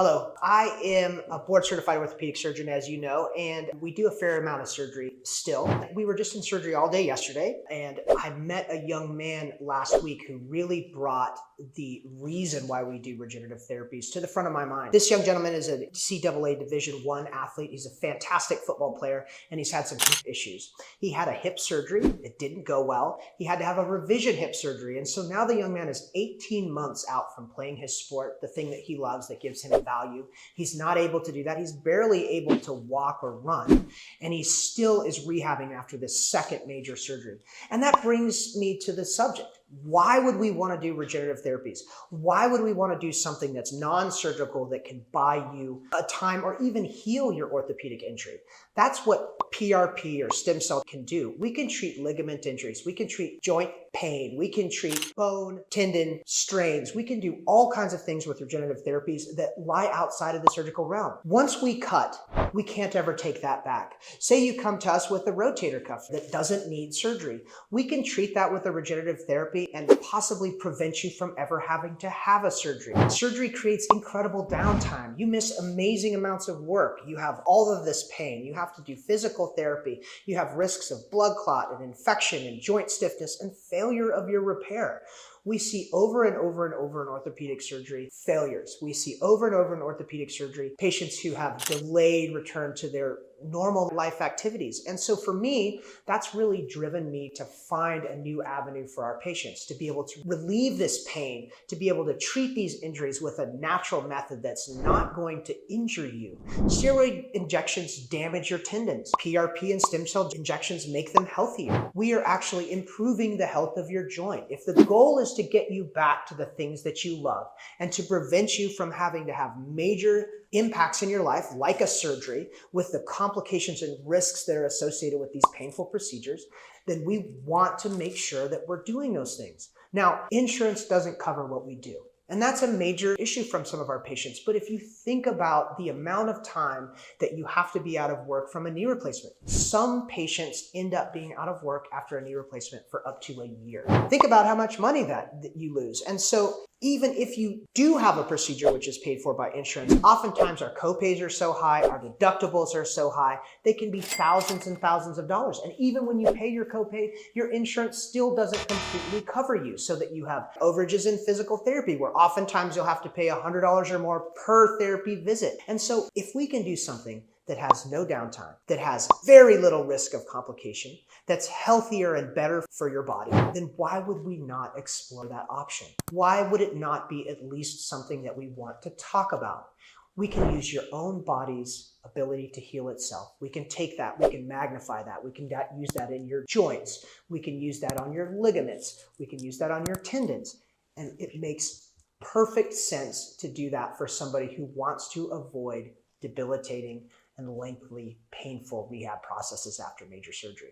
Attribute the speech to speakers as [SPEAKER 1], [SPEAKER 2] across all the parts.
[SPEAKER 1] Hello, I am a board certified orthopedic surgeon, as you know, and we do a fair amount of surgery still. We were just in surgery all day yesterday, and I met a young man last week who really brought the reason why we do regenerative therapies to the front of my mind. This young gentleman is a CAA Division I athlete. He's a fantastic football player, and he's had some hip issues. He had a hip surgery. It didn't go well. He had to have a revision hip surgery, and so now the young man is 18 months out from playing his sport, the thing that he loves that gives him value. He's not able to do that. He's barely able to walk or run, and he still is rehabbing after this second major surgery. And that brings me to the subject. Why would we want to do regenerative therapies? Why would we want to do something that's non-surgical that can buy you a time or even heal your orthopedic injury? That's what PRP or stem cell can do. We can treat ligament injuries. We can treat joint pain. We can treat bone, tendon strains. We can do all kinds of things with regenerative therapies that lie outside of the surgical realm. Once we cut, we can't ever take that back. Say you come to us with a rotator cuff that doesn't need surgery. We can treat that with a regenerative therapy and possibly prevent you from ever having to have a surgery. Surgery creates incredible downtime. You miss amazing amounts of work. You have all of this pain. You have to do physical therapy. You have risks of blood clot and infection and joint stiffness and failure of your repair. We see over and over and over in orthopedic surgery failures. We see over and over in orthopedic surgery patients who have delayed return to their normal life activities. And so for me, that's really driven me to find a new avenue for our patients, to be able to relieve this pain, to be able to treat these injuries with a natural method that's not going to injure you. Steroid injections damage your tendons. PRP and stem cell injections make them healthier. We are actually improving the health of your joint. If the goal is to get you back to the things that you love and to prevent you from having to have major impacts in your life, like a surgery, with the complications and risks that are associated with these painful procedures, then we want to make sure that we're doing those things. Now, insurance doesn't cover what we do. And that's a major issue from some of our patients. But if you think about the amount of time that you have to be out of work from a knee replacement, some patients end up being out of work after a knee replacement for up to a year. Think about how much money that you lose. And so even if you do have a procedure which is paid for by insurance, oftentimes our copays are so high, our deductibles are so high, they can be thousands and thousands of dollars. And even when you pay your copay, your insurance still doesn't completely cover you, so that you have overages in physical therapy where oftentimes you'll have to pay $100 or more per therapy visit. And so if we can do something that has no downtime, that has very little risk of complication, that's healthier and better for your body, then why would we not explore that option? Why would it not be at least something that we want to talk about? We can use your own body's ability to heal itself. We can take that, we can magnify that, we can use that in your joints, we can use that on your ligaments, we can use that on your tendons, and it makes perfect sense to do that for somebody who wants to avoid debilitating and lengthy, painful rehab processes after major surgery.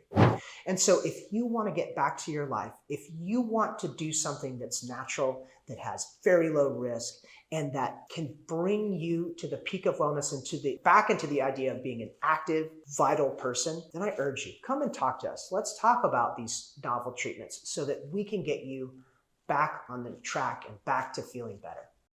[SPEAKER 1] And so if you want to get back to your life, if you want to do something that's natural, that has very low risk, and that can bring you to the peak of wellness and back into the idea of being an active, vital person, then I urge you, come and talk to us. Let's talk about these novel treatments so that we can get you back on the track and back to feeling better.